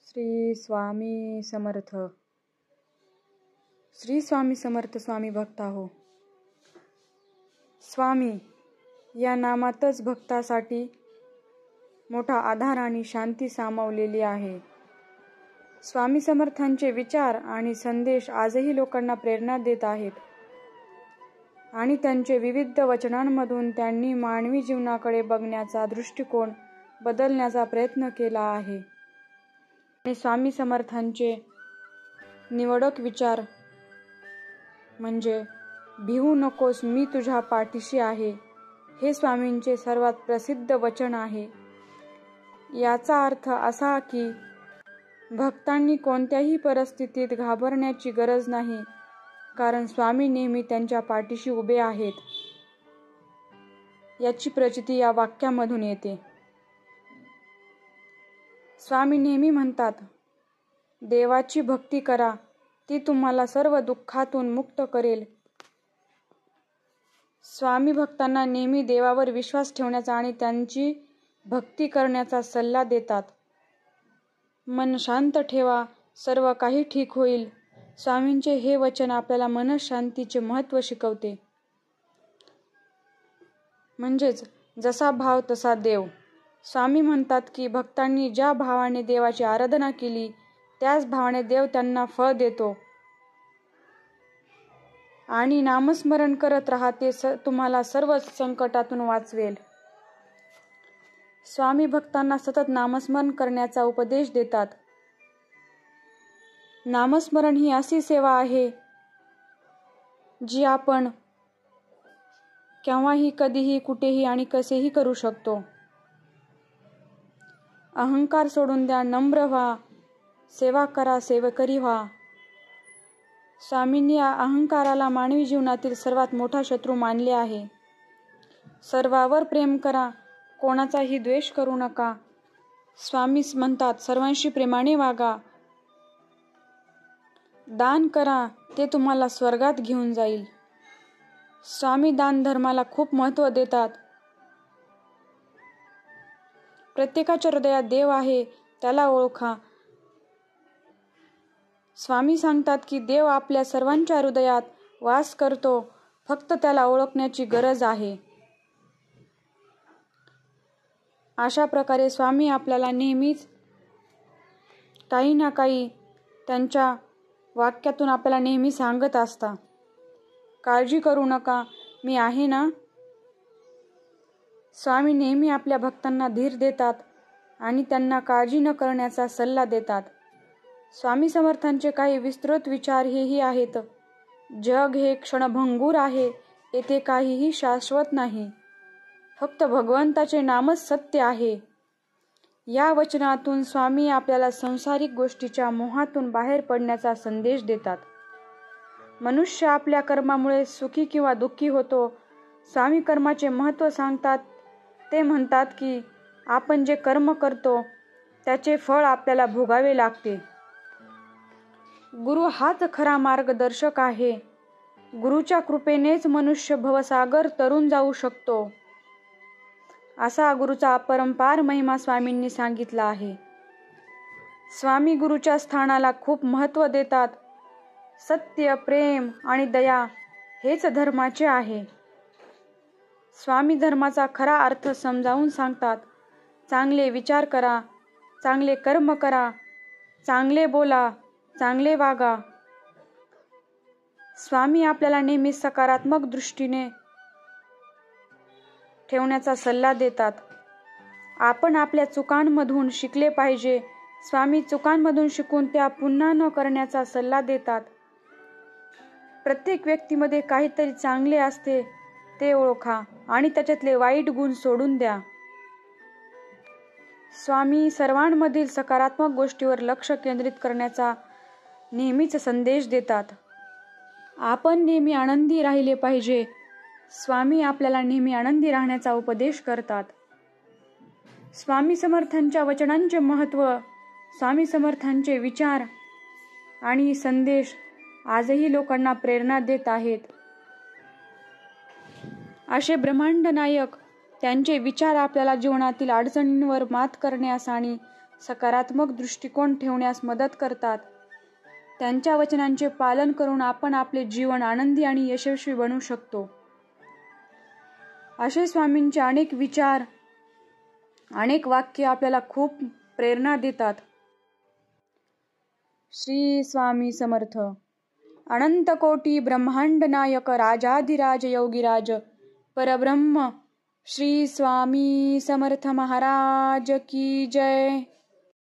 श्री स्वामी समर्थ. श्री स्वामी समर्थ स्वामी भक्त हो. स्वामी या नामातच भक्तासाठी मोठा आधार आणि शांती सामावलेली आहे. स्वामी समर्थांचे विचार आणि संदेश आजही लोकांना प्रेरणा देत आहेत आणि त्यांचे विविध वचनांमधून त्यांनी मानवी जीवनाकडे बघण्याचा दृष्टिकोन बदलण्याचा प्रयत्न केला आहे. आणि स्वामी समर्थांचे निवडक विचार म्हणजे भिवू नकोस, मी तुझ्या पाठीशी आहे, हे स्वामींचे सर्वात प्रसिद्ध वचन आहे. याचा अर्थ असा की भक्तांनी कोणत्याही परिस्थितीत घाबरण्याची गरज नाही, कारण स्वामी नेहमी त्यांच्या पाठीशी उभे आहेत. याची प्रचिती या वाक्यामधून येते. स्वामी नेहमी म्हणतात, देवाची भक्ती करा, ती तुम्हाला सर्व दुःखातून मुक्त करेल. स्वामी भक्तांना नेहमी देवावर विश्वास ठेवण्याचा आणि त्यांची भक्ती करण्याचा सल्ला देतात. मन शांत ठेवा, सर्व काही ठीक होईल. स्वामींचे हे वचन आपल्याला मनशांतीचे महत्त्व शिकवते. म्हणजेच जसा भाव तसा देव. स्वामी म्हणतात की भक्तांनी ज्या भावाने देवाची आराधना केली त्याच भावाने देव त्यांना फळ देतो आणि नामस्मरण करत राहा, ते तुम्हाला सर्व संकटातून वाचवेल. स्वामी भक्तांना सतत नामस्मरण करण्याचा उपदेश देतात. नामस्मरण ही अशी सेवा आहे जी आपण केव्हाही, कधीही, कुठेही आणि कसेही करू शकतो. अहंकार सोडून द्या, नम्र व्हा, सेवा करा, सेवकरी व्हा. स्वामींनी या अहंकाराला मानवी जीवनातील सर्वात मोठा शत्रू मानले आहे. सर्वांवर प्रेम करा, कोणाचाही द्वेष करू नका. स्वामी म्हणतात, सर्वांशी प्रेमाने वागा. दान करा, ते तुम्हाला स्वर्गात घेऊन जाईल. स्वामी दान धर्माला खूप महत्त्व देतात. प्रत्येकाच्या हृदयात देव आहे, त्याला ओळखा. स्वामी सांगतात की देव आपल्या सर्वांच्या हृदयात वास करतो, फक्त त्याला ओळखण्याची गरज आहे. अशा प्रकारे स्वामी आपल्याला नेहमीच काही ना काही त्यांच्या वाक्यातून आपल्याला नेहमी सांगत असतात. काळजी करू नका, मी आहे ना. स्वामी नेहमी आपल्या भक्तांना धीर देतात आणि त्यांना काळजी न करण्याचा सल्ला देतात. स्वामी समर्थांचे काही विस्तृत विचार हेही आहेत. जग हे क्षणभंगूर आहे, येथे काहीही शाश्वत नाही, फक्त भगवंताचे नामच सत्य आहे. या वचनातून स्वामी आपल्याला सांसारिक गोष्टीच्या मोहातून बाहेर पडण्याचा संदेश देतात. मनुष्य आपल्या कर्मामुळे सुखी किंवा दुःखी होतो. स्वामी कर्माचे महत्त्व सांगतात. ते म्हणतात की आपण जे कर्म करतो त्याचे फळ आपल्याला भोगावे लागते. गुरु हाच खरा मार्गदर्शक आहे. गुरुच्या कृपेनेच मनुष्य भवसागर तरून जाऊ शकतो. असा गुरुचा अपरंपार महिमा स्वामींनी सांगितला आहे. स्वामी गुरुच्या स्थानाला खूप महत्त्व देतात. सत्य, प्रेम आणि दया हेच धर्माचे आहे. स्वामी धर्माचा खरा अर्थ समजावून सांगतात. चांगले विचार करा, चांगले कर्म करा, चांगले बोला, चांगले वागा. स्वामी आपल्याला नेहमी सकारात्मक दृष्टीने ठेवण्याचा सल्ला देतात. आपण आपल्या चुकांमधून शिकले पाहिजे. स्वामी चुकांमधून शिकून त्या पुन्हा न करण्याचा सल्ला देतात. प्रत्येक व्यक्तीमध्ये काहीतरी चांगले असते, ते ओळखा आणि त्याच्यातले वाईट गुण सोडून द्या. स्वामी सर्वांमधील सकारात्मक गोष्टीवर लक्ष केंद्रित करण्याचा नेहमीच संदेश देतात. आपण नेहमी आनंदी राहिले पाहिजे. स्वामी आपल्याला नेहमी आनंदी राहण्याचा उपदेश करतात. स्वामी समर्थांच्या वचनांचे महत्त्व, स्वामी समर्थांचे विचार आणि संदेश आजही लोकांना प्रेरणा देत आहेत. असे ब्रह्मांड नायक त्यांचे विचार आपल्याला जीवनातील अडचणींवर मात करण्यास आणि सकारात्मक दृष्टिकोन ठेवण्यास मदत करतात. त्यांच्या वचनांचे पालन करून आपण आपले जीवन आनंदी आणि यशस्वी बनवू शकतो. असे स्वामींचे अनेक विचार, अनेक वाक्य आपल्याला खूप प्रेरणा देतात. श्री स्वामी समर्थ. अनंत कोटी ब्रह्मांड नायक राजाधिराज योगीराज परब्रह्म श्री स्वामी समर्थ महाराज की जय.